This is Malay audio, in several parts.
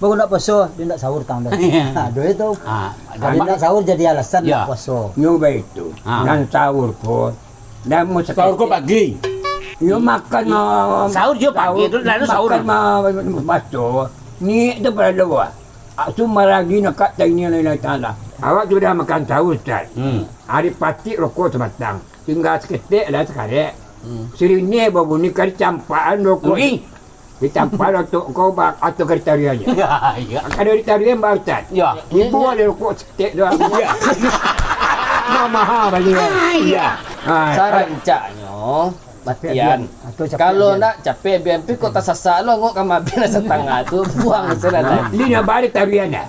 Baru nak puasa, dia nak sahur tang dah. Dua itu. Jadi nak sahur jadi alasan nak puasa. Nyoba itu. Dan sahur pun. Dan mau Sahur kau pagi. Yo makan Sahur je pagi tu lalu sahur. Makan baca. Ni tu pada luar. Cuma lagi nak kat ini lain ta'ala. Awak sudah makan sahur Ustaz. Hari pati rokok sebatang. Tinggal seketik dah sekarang. Sini babu ni kali campaan rokok. Ditampal untuk kau atau kriterianya. Ya. Ada kriteria Mbak Ustaz. Ya. Ibu ada rokok seketik doang. Mahal balik. Ya. Sarancaknya Batian. Kalau nak capek BMP kau tak sasak lo ngok kamar bila setengah tu buang sebenarnya. Ini nak balik tariannya.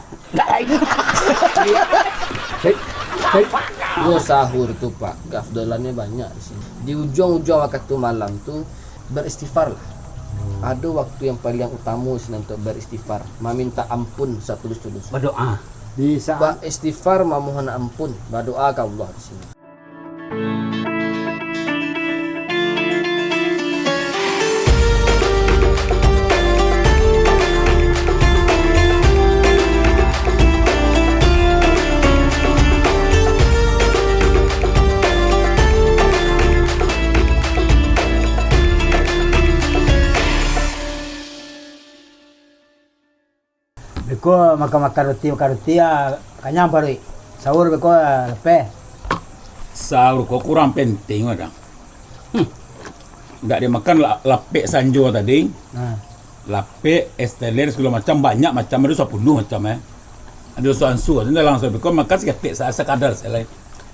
Gua sahur tu Pak, keafdalannya banyak di sini. Di ujung-ujung waktu malam tu beristighfar lah. Ada waktu yang paling utama sini untuk beristighfar, meminta ampun satulus-tulus. Berdoa. Bisa. Beristighfar memohon ampun, berdoa ke Allah di sini. Beko makan roti ya kanyang baru. Sahur beko lepe. Sahur kau kurang penting ada. Enggak dia makan lapek sanjo tadi. Lapek, esteller segala macam banyak macam ada 10 macam Ada suansu, ada langsung kau makan seketik sekadar selai.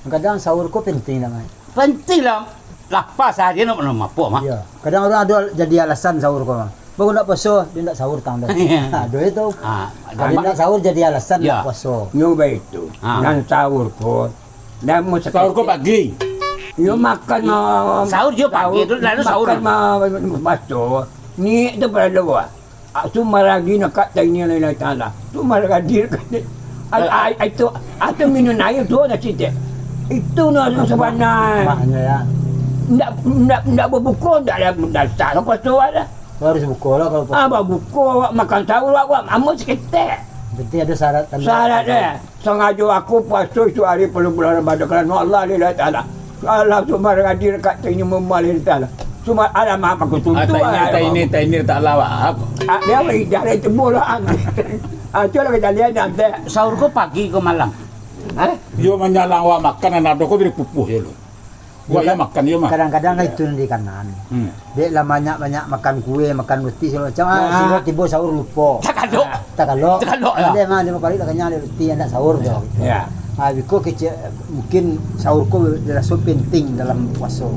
Kadang sahur ko penting lah. Penting lah. Lapar sehari nak apa mah. Ya. Kadang orang ada jadi alasan sahur ko. Baru nak puasa, dia nak sahur tang dah. Dua itu. Jadi nak sahur jadi alasan nak puasa. Nyoba itu. Dan sahur pun. Dan mau Sahur kau pagi. Yo makan Sahur je pagi tu lalu sahur. Makan baca. Ni tu pada luar. Cuma lagi nak kat ini lain ta'ala. Cuma lagi itu atau minum air tu nak cerita. Itu nak sebenarnya. Maknya ya. Ndak berbuka ndak ada tak puasa ada. Harus buka lah kalau puasa. Buka awak makan sahur awak amun seketik. Berarti ada syarat. Syarat dia. Sengaja aku puasa itu hari penuh bulan Ramadan kerana Allah lillahi ta'ala. Allah cuma hadir kat sini memalih ta'ala. Cuma alamak aku tuntut. Tak ini tak lawak. Dia beri jalan itu bolaan. Itulah kita lihat nanti. Sahur kau pagi ke malam. Yo menyalang wa makan anak kau dari pupuh je lo. Gua ya makan yo mah. Kadang-kadang itu di kanan. Dia lah banyak makan kue, makan roti segala macam. Sehingga tiba sahur lupa. Tak kalau. Dia mah dia balik kenyang dia roti anak sahur tu. Ya. Biko kecil mungkin sahur ko rasa penting dalam puasa.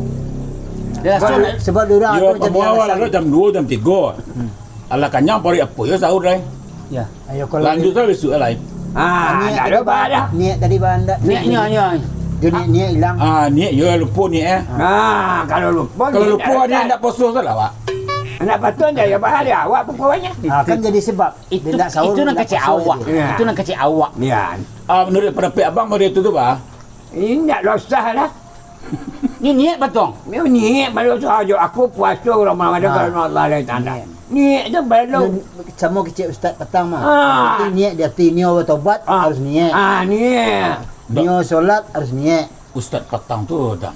Sebab dia orang ada jadi alasan. Jam 2 jam 3. Ala kenyang pari apa yo sahur dah. Ya. Ayo kalau lanjut lah besok lain. Tak ada pada. Niat tadi banda. Niatnya. Niat hilang. Niat yo lupa ni kalau lupa dia tak puasa salah Pak. Nak patut dia bahaya awak pokoknya. Kan jadi sebab itu nak kecil awak. Itu nak kecil awak. Ya. Menurut pendapat abang mau dia tu Pak. Ini tak losah lah. Ni niat betul. Niat baru sahaja aku puasa Ramadan kerana Allah lain tanda. Niat tu baru sama kecil ustaz petang mah. Niat dia niat tobat harus niat. Niat. Niat solat harus niat. Ustaz petang tu dah.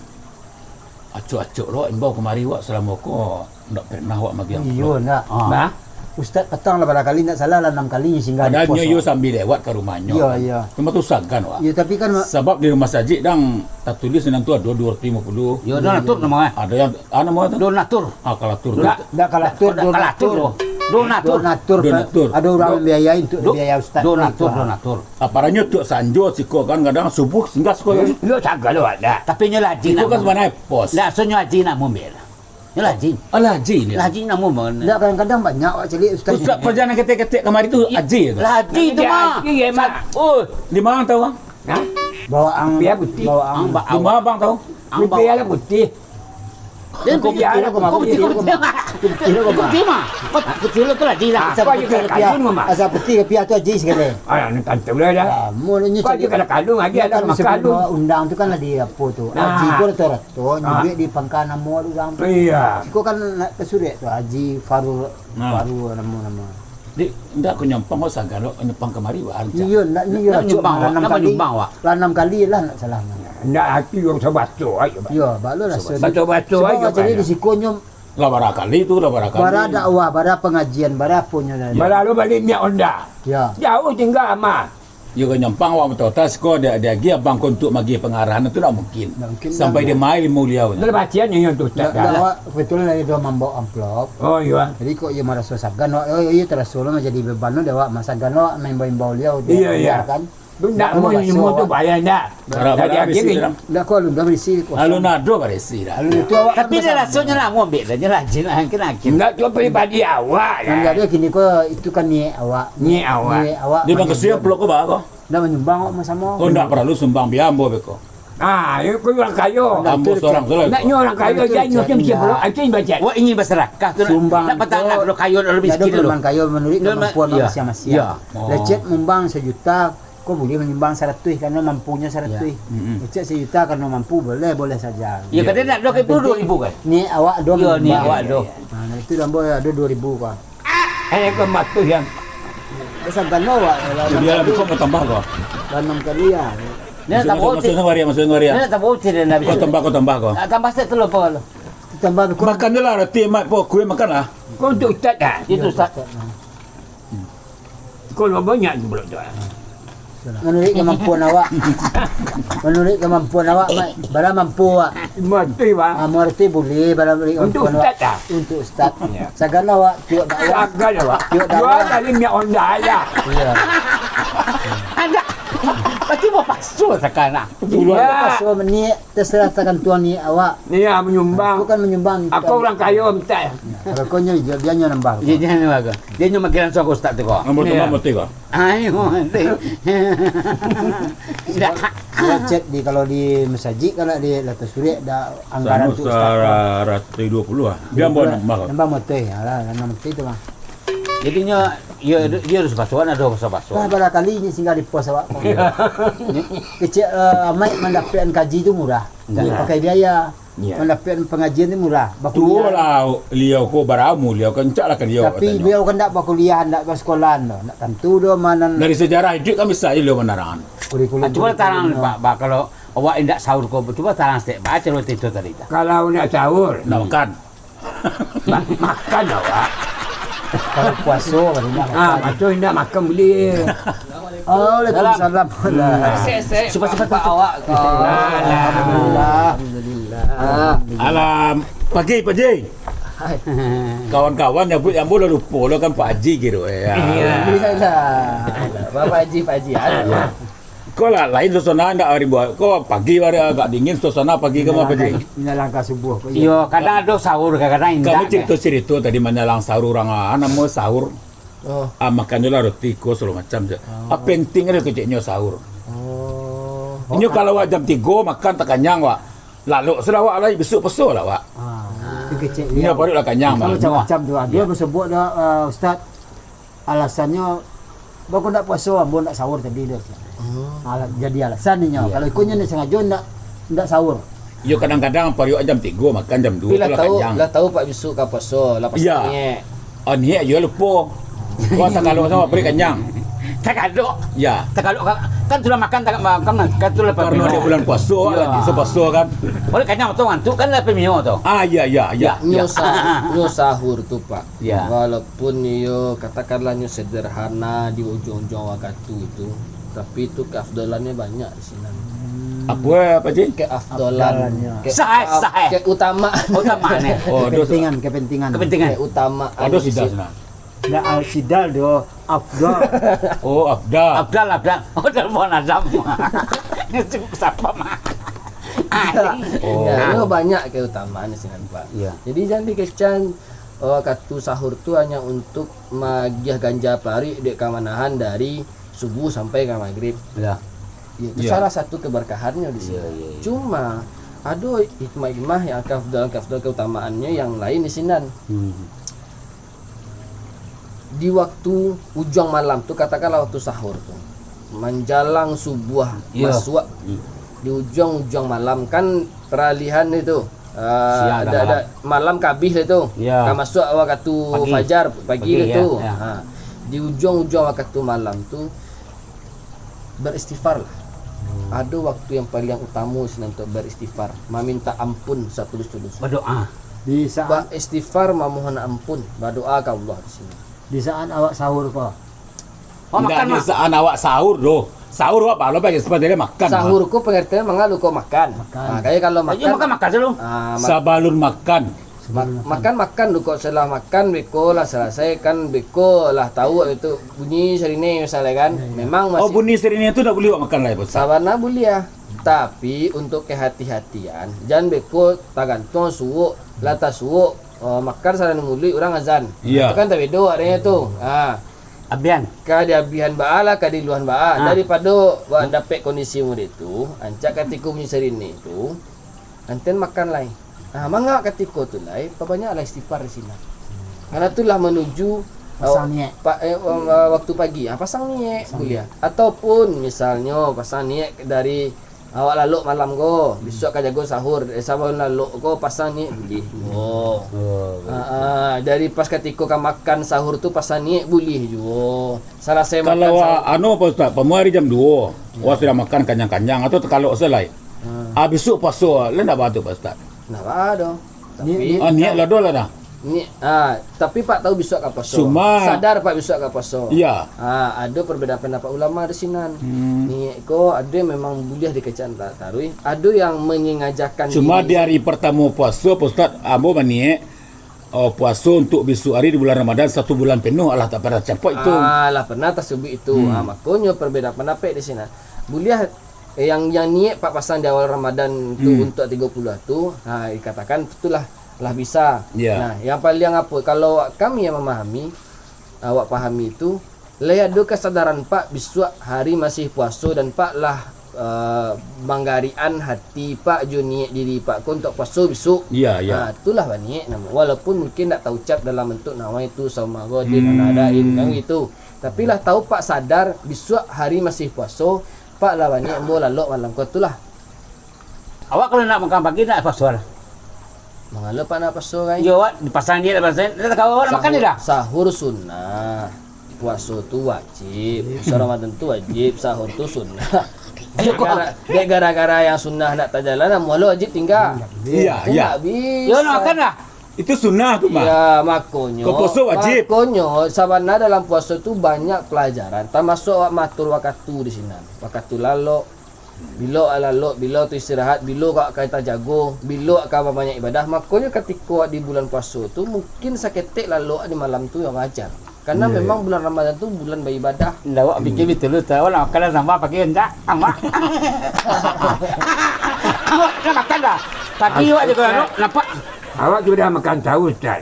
Acuk-acuk lo imbau kemari wak selama ko ndak pernah wak magi. Iya nak. Bah. Ustaz petang lah barangkali nak salah lah 6 kali singgah di pos. Adanya yo sambil lewat ke rumahnya. Iya. Cuma tu sagan wak. Ya tapi kan sebab di rumah saji dang tak tulis nan tu ada 250. Yo donatur nama. Ada yang nama tu donatur. Kalatur. Enggak kalatur donatur. Ada orang membiayai untuk biaya ustaz. Donatur. Aparanya tu sanjo siko kan kadang subuh singgah siko. Lo saga lo ada. Tapi nya lagi itu kan sebenarnya pos. Lah sonyo aji nak mobil. Nya lagi. Laji ni. Laji nak mobil. Enggak kadang-kadang banyak wak celik ustaz. Ustaz perjalanan ketik-ketik kemari tu aji tu. Laji tu mah. Oh, di mana tahu bang? Bawang biar putih. Bawang di mana bang tahu? Biar putih. Dan putih mah. Putih tu lagi lah. Asal putih ke tu aji sekali. Ni tante boleh dah. Mulanya kau juga ada kalung lagi ada kalung. Undang tu kan ada apa tu. Aji ko tu juga di Pangkana Mall orang. Iya. Kau kan nak ke Surat tu Haji Faru nama. Dik, ndak aku nyampang kok sangkan lo nyampang kemari wa arca. Iya, nak ni Nak cuk nyumbang, Wak. 6 Nak kali. menyumbang, Wak. 6 kali lah nak salah. Ndak hati orang sabato ayo. Ya, baklo lah. Bato-bato ayo. Jadi di sikonyo Lah barakali itu, lah barakali. bara dakwah, bara pengajian, bara punya. Balalu balik minyak onda. Ya. Jauh tinggal mah. Yo kan nyampang wa metotas ko dia gi abang ko untuk magi pengarahan itu tak mungkin. Tak mungkin, Sampai tak. dia mai 5 liau. Dalam bacian yang tu tak. Dakwah betul lagi dia membawa amplop. Oh iya. Jadi kok ia marah sagan, iya terus solo jadi beban lo dewa masagan lo main bau liau Iya, iya. kan. Ndak mau nyemut tu bayar ndak. Bara bisi dah. Ndak kau lu dah berisi kok. Lalu nado baresi dah. Lalu itu awak Tapi dia rasanya lah mau ambil dia rajin lah kena. Ndak tu pribadi awak. kan lah. jadi kini kau itu kan ni awak. Ni awak. Ni awak. Dia bang kesuya pelok ko ba ko? Dah menyumbang kok sama. Kau ndak perlu sumbang biambo beko. Ah, itu orang kayo. Ambo seorang tu Nak nyo orang kayo jangan nyo mesti belum acin baca. Wah ingin berserakah tu Sumbang nak patah tu- nak kalau kayu lebih Ada miskin dulu. perumahan kayu menurut Dia kemampuan iya. manusia-manusia. Iya. Lecet menyumbang 1 juta, kau boleh menyumbang 100 karena mampunya 100. Lecet 1 juta karena mampu boleh saja. Ya kadang nak dua kali 2,000 kan. Ni awak dua Ya, ni menyumbang. awak dua. Nah, itu dah ada 2,000 kau. Eh ke matu yang Sampai awak Dia lah kau mau tambah ko. 6 kali ya. Ni nak tahu. Masuk waria. Ni nak tahu tidak nak Kau tambah ko. Tambah set telur apa? Tambah kau. Makan je lah roti mak po kue makan lah. kau untuk ustaz dah. Itu Ustaz. Kau banyak tu belum tu. Menurut kemampuan awak. Menurut kemampuan awak, bara mampu awak. Mati bah. Mengerti boleh bara Untuk kemampuan ustaz awak. dah. Untuk ustaz. Ya. Sagana awak tiok dakwah. Agak awak. Yuk, dah, Jual dah. tadi minyak onda aja. Iya. Ada. Pasti mau pasal sekarang. Ya. So ni terserah tangan tuan ni awak. Ni yang menyumbang. Aku kan menyumbang. Aku orang kaya minta. Kalau kau nyo dia nyo nambah. Dia jangan baga. Dia cuma kira suku Ustaz tu kau. Ambo tambah mati ko. Ayo. Dah. Cek di kalau di masjid kalau di Latas Suria ada anggaran Sanu untuk ustaz. 120 ah. Biambo nambah ko. Nambah motor. Alah, nambah motor itu mah. Jadinya dia harus basuhan ada basuhan. Nah, pada kali ni singgah di pos awak. Kecil mai mendapatkan kaji itu murah. Dia pakai biaya. Ya. Mendapatkan pengajian itu murah. Tu lah liau ko baramu liau kencak lah kan liau. Tapi beliau kan tak berkuliah, tak bersekolah. Nak tentu dia mana Dari sejarah hidup kan bisa liau menarangan. kurikulum. Coba tarang Pak kalau awak indak sahur kau coba tarang setiap baca lo itu tadi. Kalau nak sahur, Nak makan. makan awak. Kalau puasa baru nak Ah, makan. macam nak makan boleh. Oh, Waalaikumsalam. Cepat-cepat Pak awak kau. Alhamdulillah. Alam pagi. Kawan-kawan yang boleh lupa lo kan Pak Haji gitu ya. Alhamdulillah. Bapak Haji ada. Kau lah lain suasana ndak hari buat. Kau pagi ada agak dingin suasana pagi kamu apa Haji? Menyalahkan subuh. Yo kadang ada sahur kadang Kamu indak. cerita tadi menyalang sahur orang nama sahur. Oh. Makan je lah roti ko segala macam je. Apa penting ada keciknya sahur. Oh. Ini kalau awak jam 3 makan tak kenyang wak. Lalu sudah awak lagi besok peso lah wak. Itu kecil. Ini baru lah kenyang Kalau malam. macam-macam tu. Dia bersebut dah Ustaz alasannya baku nak puasa, ambo nak sahur tadi dia. Jadi alasannya kalau ikutnya ni sengaja nak sahur. Yo kadang-kadang pariuk jam 3 makan jam 2 Bila tu lah tahu kenyang. lah tahu Pak Bisu ka puasa, lepas Ya. ni. Ni yo lupa. Kau tak kalau sama beri kenyang. Tak ada. Ya. Tak kalau kan sudah makan tak makan kan sudah lepas. Karena dia bulan puasa lagi sepuasa kan. Boleh kenyang tu ngantuk kan lepas minum tu. Ya. Nyo sahur tu Pak. Ya. Walaupun yo katakanlah nyo sederhana di ujung-ujung waktu itu, tapi itu keafdalannya banyak di sini. Apa je? Keafdalan, Sahih. keutamaan, Utamanya. Oh, dos. Kepentingan. Kepentingan. keutamaan. Ada di sidah sini. sana. Dah al-sidal dia afdal. Oh, Abda. Abdal. Oh telepon Azam. Cukup siapa mah. Oh. Ya, itu banyak keutamaan di sini Pak. Iya. Jadi jangan dikecan katu sahur tu hanya untuk magiah ganja pari dek kamanahan dari subuh sampai ke maghrib. Ya. Ya, itu Ya. salah satu keberkahannya di sini. Cuma ada hikmah-hikmah yang kafdal keutamaannya yang lain di sini. Di waktu ujung malam tuh katakanlah waktu sahur tuh menjelang subuh Iya. masuk di ujung malam kan peralihan itu Siang dan ada malam kabih itu Iya. kan masuk waktu Pagi. fajar pagi Pagi, itu ya, ya. Ha. Di ujung-ujung waktu malam tu beristighfar lah. Ada waktu yang paling utama sini untuk beristighfar, meminta ampun satulus-tulus. Berdoa. Di saat Beristighfar memohon ampun, berdoa ke Allah di sini. di saat awak sahur kau. Oh, Tidak makan ada mah. saat awak sahur doh. Sahur apa? Lo pakai seperti dia makan. Sahurku pengertian mengalu kau makan. Makan. Kayak kalau Ayo makan, makan dulu. Sabalun makan. makan lu kok setelah makan beko lah selesai kan beko lah tahu itu bunyi serine misalnya kan. Memang Oh masih bunyi serinnya itu tak boleh awak makan lah ya, Bos. sabana boleh ya. Tapi untuk kehati-hatian jangan beko tagantung suwuk lata suwuk makan salah mulut orang azan. Iya. Itu kan tak beda adanya tu. Abian. Ka di abihan ba'a lah, ka di luhan ba'a. Daripada dapat kondisi muda itu, ancak ketika punya serine itu, anten makan lain. Mangga ketika tu lain, banyaklah istighfar di sini. Karena itulah menuju Pasang niat. waktu pagi. Pasang niat boleh. Ataupun misalnya pasang niat dari awak lalu malam ko, besok ka jago sahur, sabun lalu ko pasang niat boleh. Dari pas ketika ka makan sahur tu pasang niat boleh juga. Salah saya makan Kalau sahur. anu Pak Ustaz, pemari jam 2, awak sudah makan kenyang-kenyang atau kalau selai. Besok puasa, lain tak batu Pak Ustaz. Nah, ada. Tapi Niat lah doh lah dah. ni tapi Pak tahu besok ka puasa. Cuma- Sadar Pak besok ka puasa. Iya. Ada perbedaan pendapat ulama di sini. Ni ko ada memang boleh dikecaan tarui. Ada yang menyengajakan Cuma di diri. hari pertama puasa Pak Ustaz, ambo maniak puasa untuk besok hari di bulan Ramadan 1 bulan penuh Allah tak pernah capai itu. Lah pernah tersebut itu. Makanya perbedaan pendapat di sini. Boleh yang niat Pak pasang di awal Ramadan tu untuk 30 tu, dikatakan itulah lah bisa. Ya. Nah, yang paling apa kalau kami yang memahami, awak pahami itu, lah ada kesadaran Pak besok hari masih puasa dan Pak lah manggarian hati Pak jo niat diri Pak ko untuk puasa besok. Ya, ya. Itulah niat nama. Walaupun mungkin tak tahu ucap dalam bentuk nama itu sama godin adain kan gitu. Tapi lah tahu Pak sadar besok hari masih puasa, Pak lah niat mo lalok malam ko itulah. Awak kalau nak makan pagi nak pasal. Mangalo Pak nak puasa kan. Yo, awak dipasang dia pasang. Dah kau awak nak makan dah. Sahur sunnah. Puasa tu wajib. Puasa Ramadan tu wajib, sahur tu sunnah. Gara-gara yang sunnah nak tak jalan, mula wajib tinggal. Iya, Itu iya. tak bisa. Yo nak makan dah. Itu sunnah tu mah. Ya, makonyo. Kau puasa wajib. Makonyo, sabana dalam puasa tu banyak pelajaran. Termasuk awak matur waktu di sini. Waktu lalok, bila lalok, bila tu istirahat, bila kau kata jago, bila kau banyak ibadah. Makonyo ketika awak di bulan puasa tu mungkin saketek lalok di malam tu yang wajar. Karena memang bulan Ramadan tu bulan beribadah. Dah awak fikir betul tu. Awak nak makan dah sama pagi enggak? Awak. Awak nak makan dah. Pagi awak je kalau nampak. Awak sudah makan tahu Ustaz.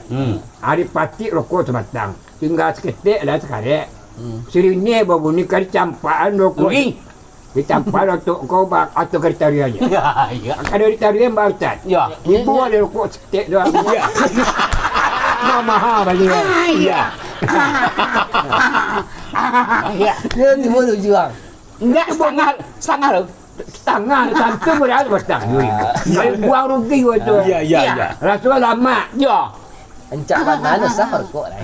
Hari pati rokok sebatang. Tinggal seketik lah sekarang. Serine baru ni kali campaan rokok. Rugi. Dicampaan untuk kau atau kriterianya. Ya, ya. Akan ada kriteria Mbak Ustaz. Ya. Ibu ada rokok seketik doang. Mahal bagi. Iya. Ya. Dia timbul juang. Enggak sangat tu. Tangan santu berada batang. Buang rugi waktu. Iya, iya, iya. Rasul lama. Ya. Encak mana sahur kok lah.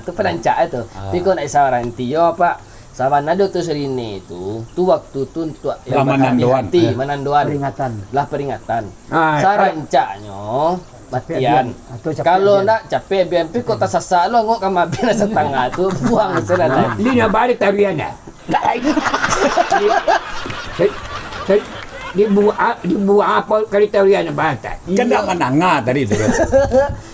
Tu penancak tu. Tapi kau nak sahur nanti yo Pak. Sama nado tu serine tu waktu tu untuk yang berhati-hati menanduan Peringatan. lah peringatan. Ah, Sarancaknyo matian. Atau capek Kalau abian. nak capek biampi kau tak sasak lo ngok kamabin setengah tu buang senada. Ini nak balik tariannya. Dibuat apa kriterianya bahasa? Kan tak menangah tadi tu.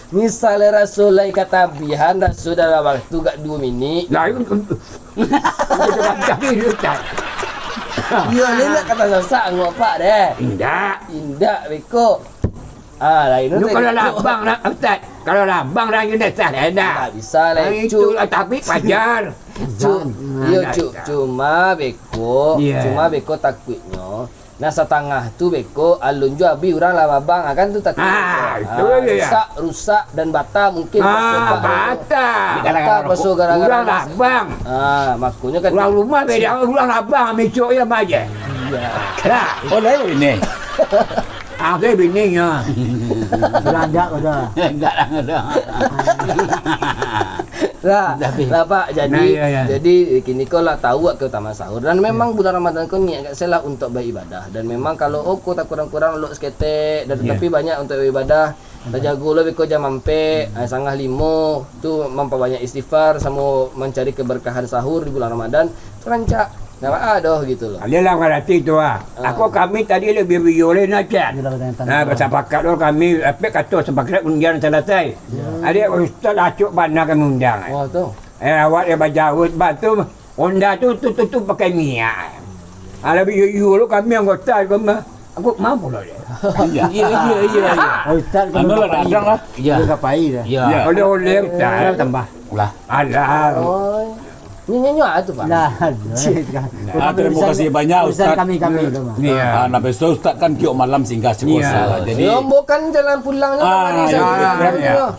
Misalnya Rasulullah kata bihan Rasul dalam waktu gak 2 minit. Lah itu tapi Ustaz. Ya ni nak kata sasak ngok Pak deh. Indah. Beko. Lain Lu kalau labang lah Ustaz. Kalau labang lah you dah salah dah. tak bisa lah Itu lah tapi pajar. Cuma beko, Yeah. cuma beko takutnya. Nah setengah tu beko alun ju abi orang lah babang kan tu takut. Itu dia. Rusak dan bata mungkin Bata. Bata pasal gara-gara Ulang labang. makanya kan Ulang rumah beda ulang labang amicok ya maje. iya. Lah, Oh lain ini. aku bininya. Belanda kau dah. Enggak lah. Lah Pak, jadi Nah, ya. jadi kini kau lah tahu keutamaan sahur dan memang bulan Ramadan kau niat kat saya lah untuk beribadah dan memang kalau kau tak kurang-kurang lok seketek dan tapi banyak untuk beribadah. Tak jago lebih kau jam ampe, sangah limo tu memperbanyak istighfar sama mencari keberkahan sahur di bulan Ramadan. Terancak. Nah, aduh gitu loh. Dia lah berarti tu ah. Aku kami tadi lebih violin aja. Nah, bersepakat dulu kami apa kata sepakat undian selesai. Ada ustaz acuk bana kami undang. Wah tu. Awak dia bajawut batu Honda tu pakai minyak. Lebih lu kami anggota kami. Aku mampu lah dia. Iya. Oh, Ustaz Anu lah dadang lah. Iya. Dia kapai dah. Iya. Oleh Ustaz. Tambah. Lah. Alah. Oh. Nyanyi tu Pak. Lah. Terima kasih banyak Ustaz. Kami tu mah. Ya. Nah, besok Ustaz kan kiok malam singgah sekolah. Jadi Bukan jalan pulangnya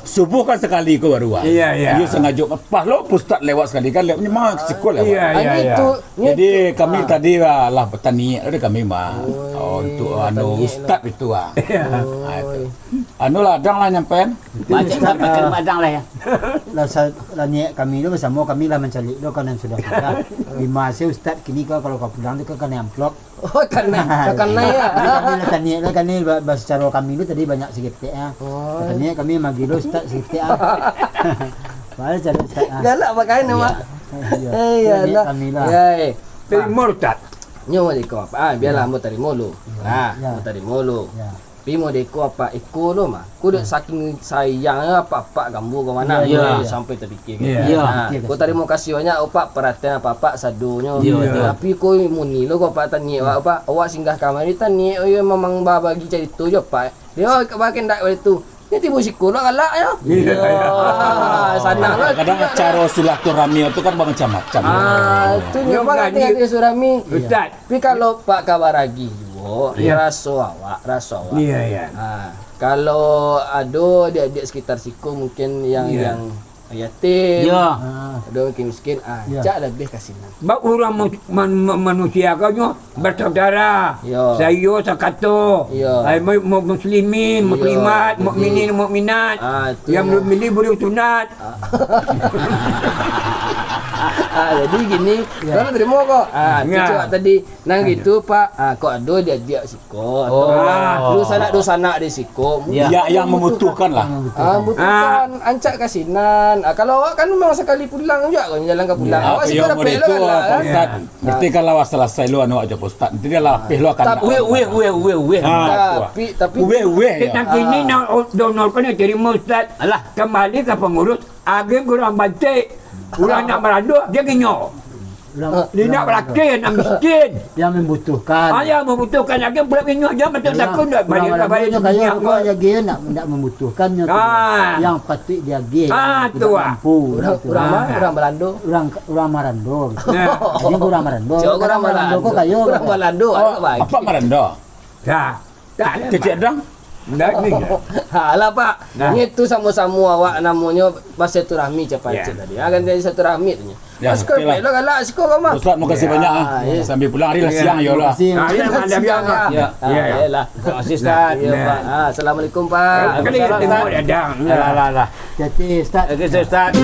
subuh kan sekali ko baru. Iya. Dia sengaja pas lo Ustaz lewat sekali kan lewat memang sekolah. Iya. Jadi kami tadi lah petani ada kami mah. Untuk anu Ustaz itu ah. Anu lah dang lah nyampean. Macam makan padang lah ya. Lah niat kami tu bersama kami lah mencari tu kan yang sudah kita. Di masa Ustaz kini kau kalau kau pulang tu kan amplop. Oh karena ya. Kami lah tanya lah kan ni secara kami tu tadi banyak sikit ya. Tanya kami magi lo Ustaz sikit ah. Baik cara Ustaz. Galak pakai nama. Iya. Kami lah. Ya. Terima Ustaz. Nyo deko apa? Biarlah mo tarimo lo. Mo tarimo lo. Ya. Pimo deko apa eko lo mah. Ku dak saking sayangnya apa gambu ke mana Ya. sampai terfikir. Ya. Ku terima kasih banyak opak perhatian apa sadonyo. Ya. Tapi ku muni lo kau pak tanya apa awak singgah kamar ni tanya memang bagi cerita je pak. Dia bagian dak itu. Ni tiba psikolog galak ya. Sana lah. Kadang cara silaturahmi itu kan macam-macam. Itu nyoba nanti ada surami. Ustaz. Tapi kalau Pak kabar lagi juga, rasa awak. Iya. Kalau ada adik-adik sekitar siku mungkin yang yatim, Ya. ada mungkin miskin, cak lebih kasihan. Bak orang manusia kau bersaudara. Ya. Saya sakato. Ya. Muslimin, muslimat, mukminin, mukminat. Itu Yang belum milih boleh sunat. Jadi gini, kalau terima kok. Ya. Cakap tadi nang gitu Pak, kok ada dia siko atau dua sanak di siko. Ya, yang membutuhkan lah. Bukan ancak kasinan. Kalau awak kan memang sekali pulang juga kan jalan ke pulang. Awak sih yang dah murid pelak itu lah. Ustaz. Berarti kalau awak selesai lu anu aja Ustaz. Nanti dia lah pih lu akan. Weh. Tapi Kita kini nak donor kan terima Ustaz. Alah. Kembali ke pengurus. Agak kurang bancik. Orang nak meranduh, dia genyok. Dia nak belakang, nak miskin. Yang membutuhkan. Yang membutuhkan lagi pula genyok je. Betul takut tak balik ke balik Kaya minyak kau pun. dia nak membutuhkannya tu. Yang patut dia gay. Tu ah. Mampu. orang Belanda. Orang Marando. Nah. Jadi orang Marando. Orang Belanda kau kaya. Orang Belanda ada baik. Apa maranda? Tak. Tak ada. Kecik dang. Tak ni. Halah Pak. Itu sama-sama awak namanya bahasa turahmi cepat tadi. Akan jadi satu rahmi tu nya. Ya, Sekolah okey lah. pelak galak sekolah mah. Ustaz, terima kasih banyak ah. Sambil pulang hari lah siang ya lah. Yang ada biang. Ya. Yalah. Terima kasih Ustaz. Ya Pak. Assalamualaikum Pak. Kali tengok dadang. Lah. Jadi Ustaz. Okey Ustaz.